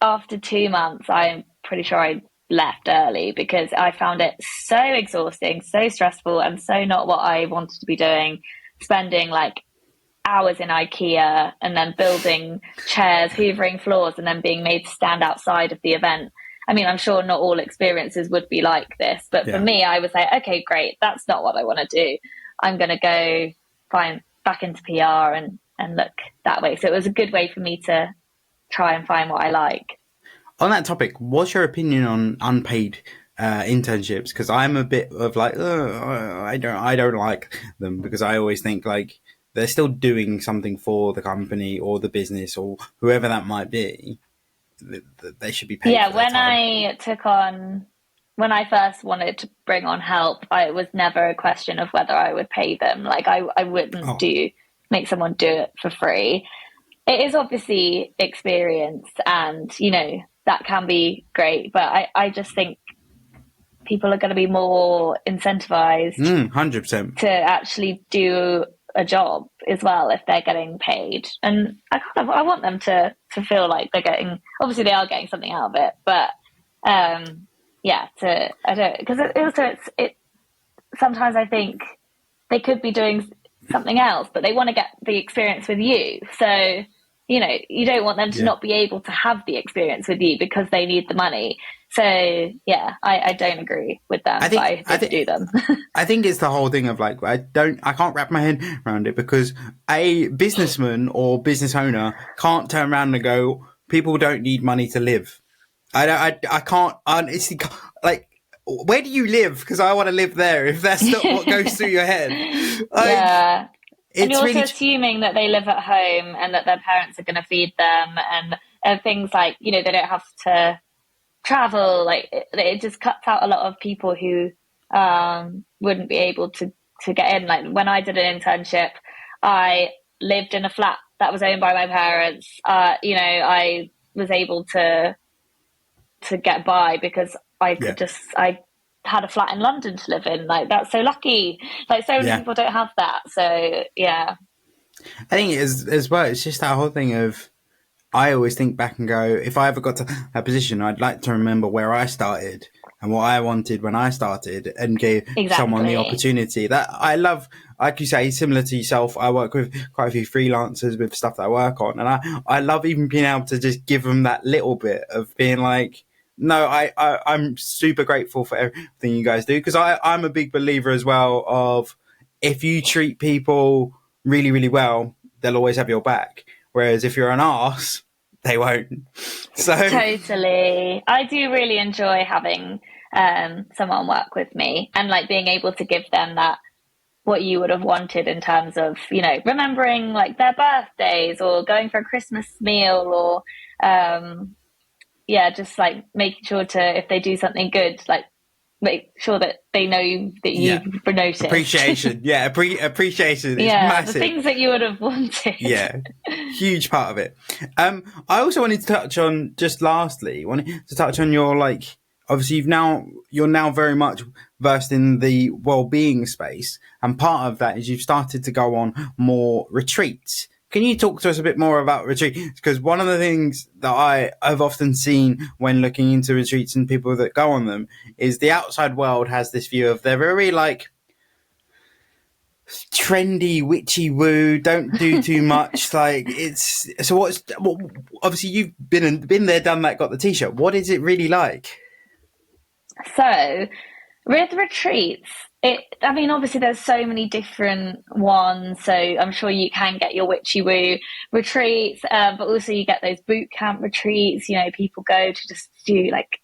after 2 months, I'm pretty sure I left early because I found it so exhausting, so stressful, and so not what I wanted to be doing. Spending like hours in IKEA and then building chairs, hoovering floors, and then being made to stand outside of the event. I mean, I'm sure not all experiences would be like this, but for Yeah. me, I was like, okay, great. That's not what I want to do. I'm going to go find back into PR and look that way. So it was a good way for me to try and find what I like. On that topic, what's your opinion on unpaid internships? Because I'm a bit of like, I don't like them because I always think like they're still doing something for the company or the business or whoever that might be. They should be paid Yeah, for their time. when I first wanted to bring on help, it was never a question of whether I would pay them. Like I wouldn't Oh, make someone do it for free. It is obviously experience and, you know, that can be great, but I just think people are going to be more incentivized 100%. to actually do a job as well if they're getting paid. And I want them to feel like they're getting, obviously they are getting something out of it, but I don't, because it sometimes I think they could be doing something else, but they want to get the experience with you. So, you know, you don't want them to not be able to have the experience with you because they need the money. So yeah, I don't agree with them. I think do them. I think it's the whole thing of like, I can't wrap my head around it, because a businessman or business owner can't turn around and go, people don't need money to live. I can't honestly, like, where do you live? Because I want to live there. If that's not what goes through your head. Yeah. And you're really also assuming that they live at home and that their parents are going to feed them, and things like, you know, they don't have to travel. Like it just cuts out a lot of people who wouldn't be able to get in. Like when I did an internship, I lived in a flat that was owned by my parents. You know, I was able to get by because I could I had a flat in London to live in. Like that's so lucky. Like so many people don't have that. So yeah. I think it is as well. It's just that whole thing of, I always think back and go, if I ever got to that position, I'd like to remember where I started and what I wanted when I started, and gave someone the opportunity. That I love, like you say, similar to yourself, I work with quite a few freelancers with stuff that I work on, and I love even being able to just give them that little bit of being like, no, I'm super grateful for everything you guys do, because I'm a big believer as well of, if you treat people really, really well, they'll always have your back. Whereas if you're an arse, they won't. So totally, I do really enjoy having someone work with me, and like being able to give them that, what you would have wanted in terms of, you know, remembering like their birthdays or going for a Christmas meal, or just like making sure to, if they do something good, like make sure that they know that you've noticed. Appreciation. Appreciation is massive. The things that you would have wanted. Yeah, huge part of it. I also wanted to touch on, just lastly, your, like, obviously you're now very much versed in the well-being space, and part of that is you've started to go on more retreats. Can you talk to us a bit more about retreats? Because one of the things that I've often seen when looking into retreats and people that go on them is the outside world has this view of, they're very like trendy, witchy woo, don't do too much. Like it's, so obviously you've been there, done that, got the t-shirt. What is it really like? So with retreats, I mean, obviously there's so many different ones, so I'm sure you can get your witchy woo retreats, but also you get those boot camp retreats, you know, people go to just do like,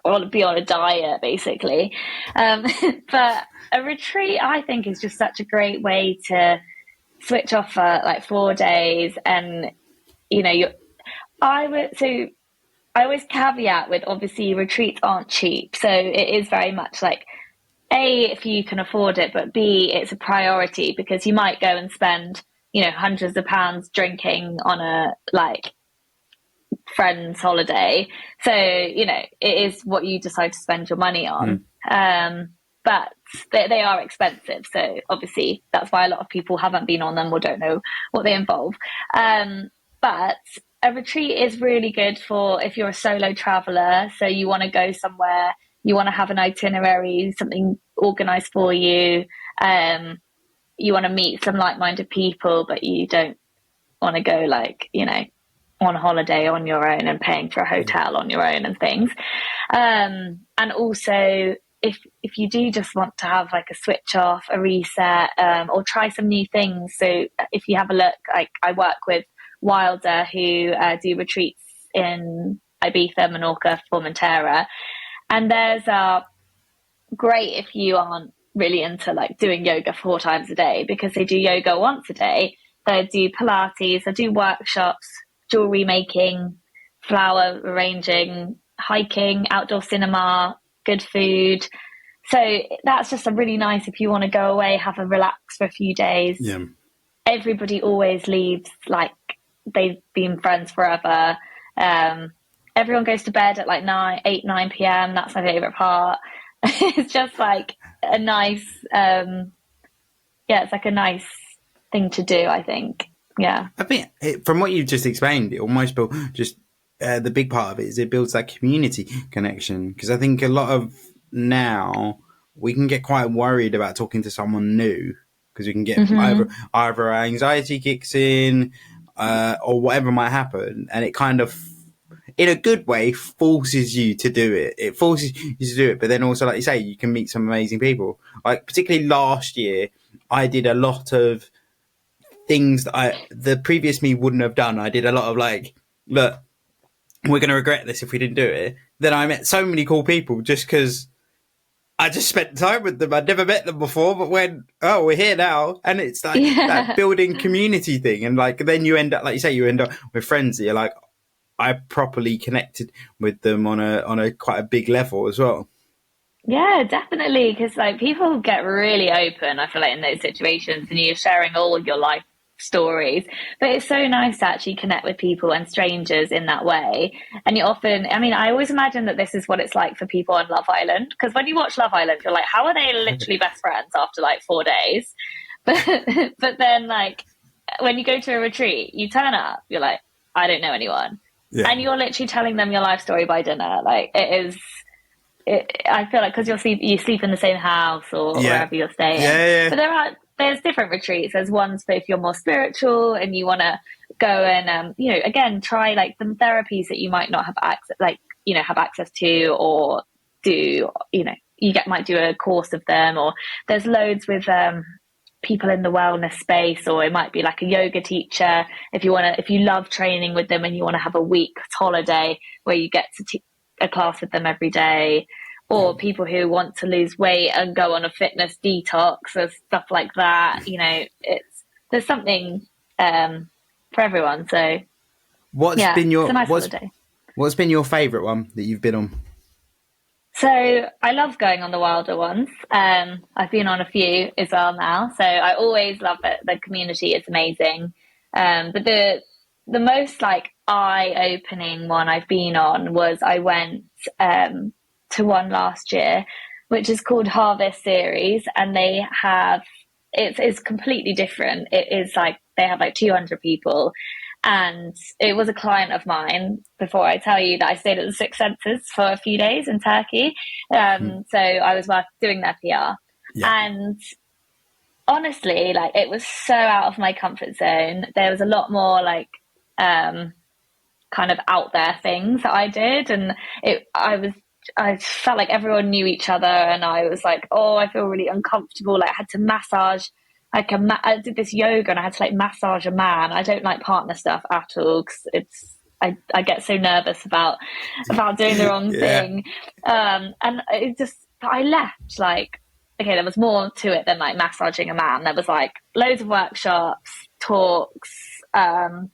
or be on a diet basically. But a retreat, I think, is just such a great way to switch off for like 4 days. And, you know, I always caveat with, obviously retreats aren't cheap. So it is very much like, A, if you can afford it, but B, it's a priority, because you might go and spend, you know, hundreds of pounds drinking on a like friend's holiday. So, you know, it is what you decide to spend your money on. But they are expensive. So obviously that's why a lot of people haven't been on them or don't know what they involve. But a retreat is really good for if you're a solo traveler. So you want to go somewhere, you want to have an itinerary, something organized for you. You want to meet some like-minded people, but you don't want to go like, you know, on holiday on your own and paying for a hotel on your own and things. And also, if you do just want to have like a switch off, a reset, or try some new things. So if you have a look, like I work with Wilder, who do retreats in Ibiza, Menorca, Formentera, and there's great if you aren't really into like doing yoga 4 times a day, because they do yoga once a day. They do Pilates, they do workshops, jewelry making, flower arranging, hiking, outdoor cinema, good food. So that's just a really nice, if you want to go away, have a relax for a few days. Yeah. Everybody always leaves like they've been friends forever. Everyone goes to bed at like 9 p.m. That's my favorite part. It's just like a nice, it's like a nice thing to do, I think. Yeah. I think from what you've just explained, it almost built just the big part of it is it builds that community connection. Because I think a lot of now we can get quite worried about talking to someone new because we can get either our anxiety kicks in or whatever might happen, and it kind of, in a good way, forces you to do it. It forces you to do it, but then also, like you say, you can meet some amazing people. Like particularly last year, I did a lot of things that the previous me wouldn't have done. I did a lot of like, look, we're going to regret this if we didn't do it. Then I met so many cool people just because I just spent time with them. I'd never met them before, but we're here now. And it's like that building community thing. And like, then you end up, like you say, you end up with friends that you're like, I properly connected with them on a quite a big level as well. Yeah, definitely. Because like people get really open, I feel like, in those situations, and you're sharing all your life stories. But it's so nice to actually connect with people and strangers in that way. And you often, I mean, I always imagine that this is what it's like for people on Love Island. Because when you watch Love Island, you're like, how are they literally best friends after like 4 days? But then like when you go to a retreat, you turn up, you're like, I don't know anyone. Yeah. And you're literally telling them your life story by dinner. Like I feel like because you sleep in the same house or wherever you're staying. Yeah. But there's different retreats. There's ones for if you're more spiritual and you want to go and again try like some therapies that you might not have access to, or do might do a course of them, or there's loads with people in the wellness space, or it might be like a yoga teacher if you love training with them and you want to have a week's holiday where you get to a class with them every day, or people who want to lose weight and go on a fitness detox or stuff like that. There's something for everyone. So what's been your it's a nice holiday. What's been your favorite one that you've been on? So I love going on the wilder ones. I've been on a few as well now. So I always love it. The community is amazing. But the most like eye-opening one I've been on was I went to one last year, which is called Harvest Series, and they have it's completely different. It is like they have like 200 people. And it was a client of mine, before I tell you that I stayed at the Six Senses for a few days in Turkey. So I was doing their PR. Yeah. And honestly, like it was so out of my comfort zone. There was a lot more like kind of out there things that I did. And I felt like everyone knew each other. And I was like, oh, I feel really uncomfortable. Like I had to massage. I did this yoga and I had to like massage a man. I don't like partner stuff at all because I get so nervous about doing the wrong thing. And I left like, okay, there was more to it than like massaging a man. There was like loads of workshops, talks. I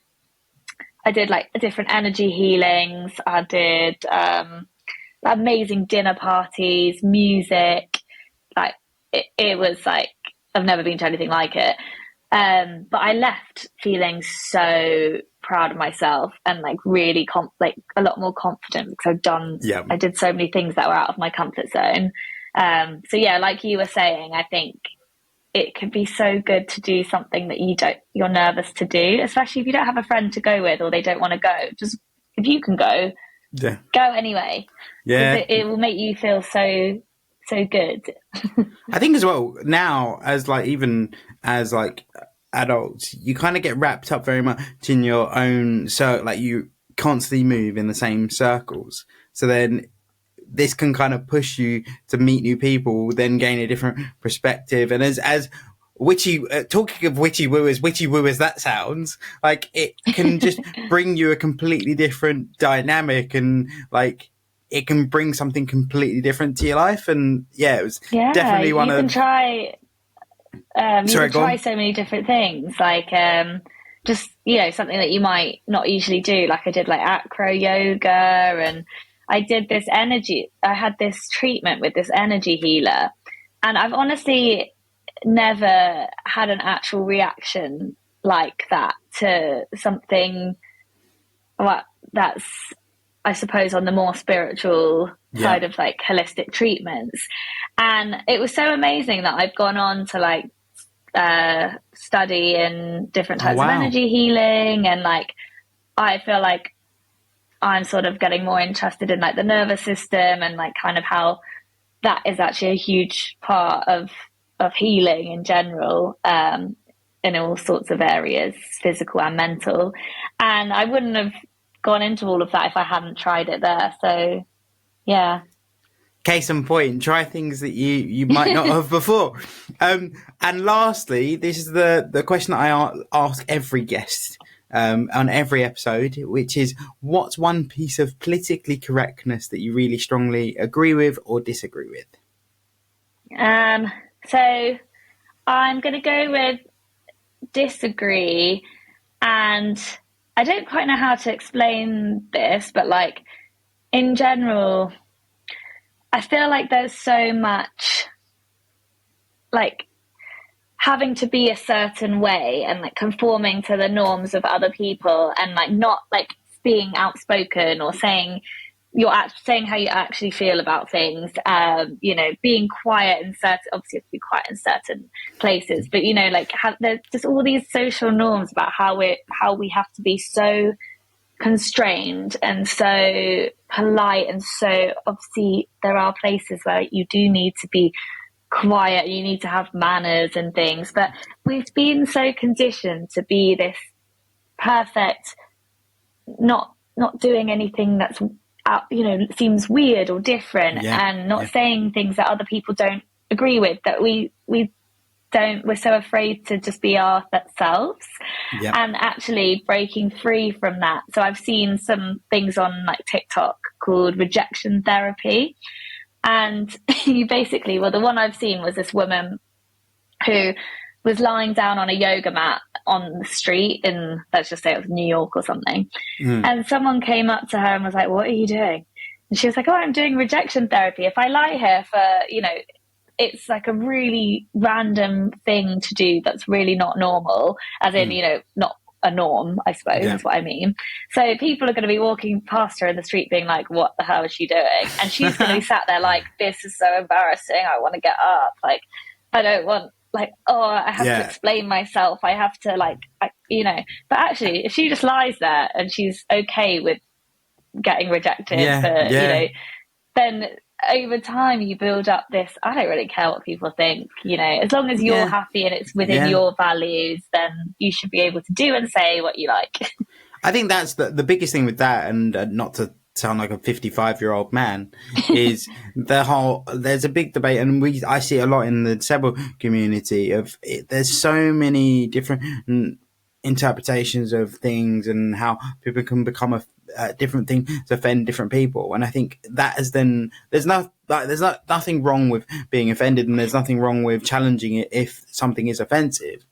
did like different energy healings. I did amazing dinner parties, music. Like it was like, I've never been to anything like it. But I left feeling so proud of myself and like really a lot more confident because I did so many things that were out of my comfort zone. So yeah, like you were saying, I think it could be so good to do something that you're nervous to do, especially if you don't have a friend to go with or they don't want to go. Just if you can go anyway. Yeah. It will make you feel so good. I think as well now, as like even as like adults, you kind of get wrapped up very much in your own circle. Like you constantly move in the same circles. So then this can kind of push you to meet new people, then gain a different perspective. And as witchy, talking of witchy woo as that sounds, like it can just bring you a completely different dynamic and like it can bring something completely different to your life. And it was definitely one of... You can try so many different things, like just, something that you might not usually do. Like I did like acro yoga, and I did I had this treatment with this energy healer, and I've honestly never had an actual reaction like that to something that's, I suppose, on the more spiritual side of like holistic treatments. And it was so amazing that I've gone on to like study in different Oh, types of wow. energy healing, and like I feel like I'm sort of getting more interested in like the nervous system and like kind of how that is actually a huge part of healing in general, in all sorts of areas, physical and mental. And I wouldn't have gone into all of that if I hadn't tried it there. So yeah. Case in point, try things that you might not have before. And lastly, this is the question that I ask every guest on every episode, which is, what's one piece of politically correctness that you really strongly agree with or disagree with? So I'm going to go with disagree, and I don't quite know how to explain this, but like in general, I feel like there's so much like having to be a certain way and like conforming to the norms of other people, and like not like being outspoken or saying saying how you actually feel about things, being quiet in certain, obviously you have to be quiet in certain places, but like there's just all these social norms about how we have to be so constrained and so polite, and so obviously there are places where you do need to be quiet, you need to have manners and things, but we've been so conditioned to be this perfect, not doing anything that's seems weird or different, and not saying things that other people don't agree with, that we're so afraid to just be ourselves, and actually breaking free from that. So I've seen some things on like TikTok called rejection therapy, and you basically, well, the one I've seen was this woman who was lying down on a yoga mat on the street in, let's just say it was New York or something. And someone came up to her and was like, "What are you doing?" And she was like, "Oh, I'm doing rejection therapy. If I lie here for, it's like a really random thing to do that's really not normal, as in, not a norm, I suppose, is what I mean. So people are going to be walking past her in the street being like, what the hell is she doing? And she's going to be sat there like, this is so embarrassing. I want to get up. Like, I don't want, like, oh, I have to explain myself. I have to but actually, if she just lies there and she's okay with getting rejected then over time you build up this, I don't really care what people think, as long as you're happy and it's within your values, then you should be able to do and say what you like. I think that's the biggest thing with that, and not to sound like a 55-year-old man, is there's a big debate, and I see it a lot in the disabled community of it, there's so many different interpretations of things and how people can become different things to offend different people. And I think that is then there's nothing wrong with being offended, and there's nothing wrong with challenging it if something is offensive.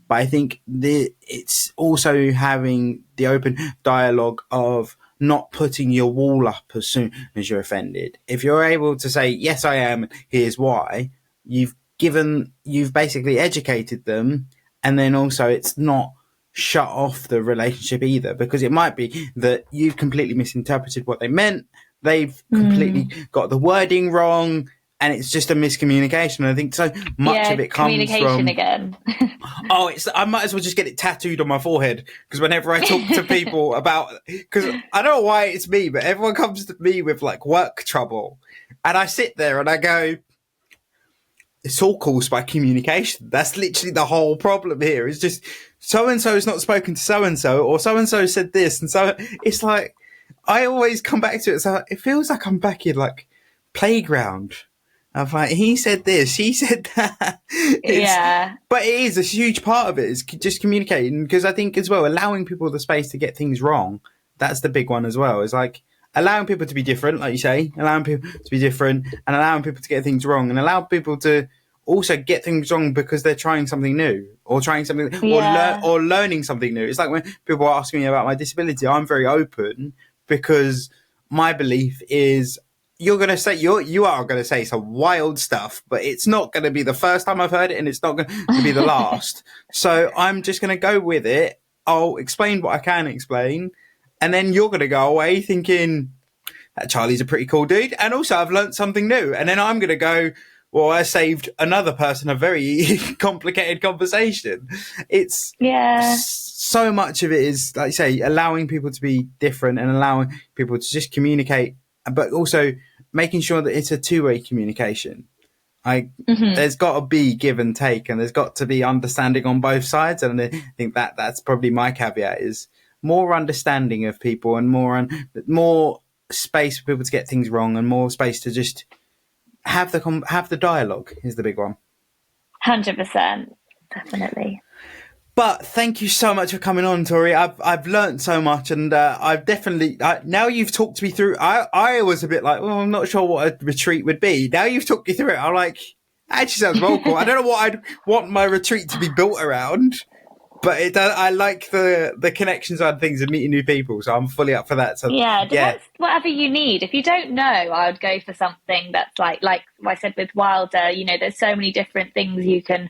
But I think it's also having the open dialogue of not putting your wall up as soon as you're offended. If you're able to say, yes, I am, here's why, you've basically educated them. And then also it's not shut off the relationship either, because it might be that you've completely misinterpreted what they meant. They've completely got the wording wrong, and it's just a miscommunication. I think so much of it comes communication from again. I might as well just get it tattooed on my forehead, because whenever I talk to people because I don't know why it's me, but everyone comes to me with like work trouble, and I sit there and I go, it's all caused by communication. That's literally the whole problem here. It's just so-and-so has not spoken to so-and-so, or so-and-so said this. And so it's like, I always come back to it. So it feels like I'm back in like playground. I'm like, he said this, he said that. But it is a huge part of it, is just communicating. Because I think as well, allowing people the space to get things wrong, that's the big one as well. It's like allowing people to be different, like you say, allowing people to be different, and allowing people to get things wrong, and allow people to also get things wrong because they're trying something new, or trying something, or learning something new. It's like when people ask me about my disability, I'm very open, because my belief is you are going to say some wild stuff, but it's not going to be the first time I've heard it, and it's not going to be the last. So I'm just going to go with it. I'll explain what I can explain, and then you're going to go away thinking that Charlie's a pretty cool dude, and also I've learnt something new. And then I'm going to go, or I saved another person a very complicated conversation. It's so much of it is, like you say, allowing people to be different and allowing people to just communicate, but also making sure that it's a two-way communication. There's got to be give and take, and there's got to be understanding on both sides. And I think that's probably my caveat, is more understanding of people and more space for people to get things wrong, and more space to just have the dialogue is the big one. 100%, definitely. But thank you so much for coming on, Tori. I've learned so much, and I've definitely now you've talked me through. I was a bit like, well, I'm not sure what a retreat would be. Now you've talked me through it. I'm like, actually sounds well cool. I don't know what I'd want my retreat to be built around, but it does. I like the connections and things and meeting new people, so I'm fully up for that. So it depends whatever you need. If you don't know, I would go for something that's like I said with Wilder. You know, there's so many different things you can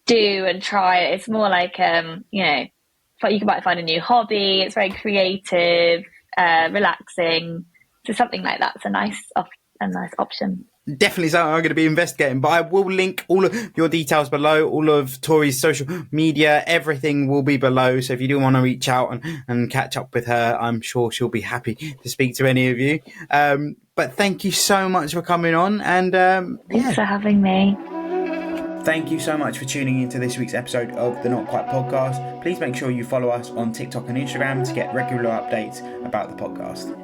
do and try. It's more like you might find a new hobby. It's very creative, relaxing. So something like that's a nice option. Definitely something I'm going to be investigating, but I will link all of your details below. All of Tori's social media, everything will be below. So if you do want to reach out and catch up with her, I'm sure she'll be happy to speak to any of you. But thank you so much for coming on, and thanks for having me. Thank you so much for tuning into this week's episode of the Not Quite Podcast. Please make sure you follow us on TikTok and Instagram to get regular updates about the podcast.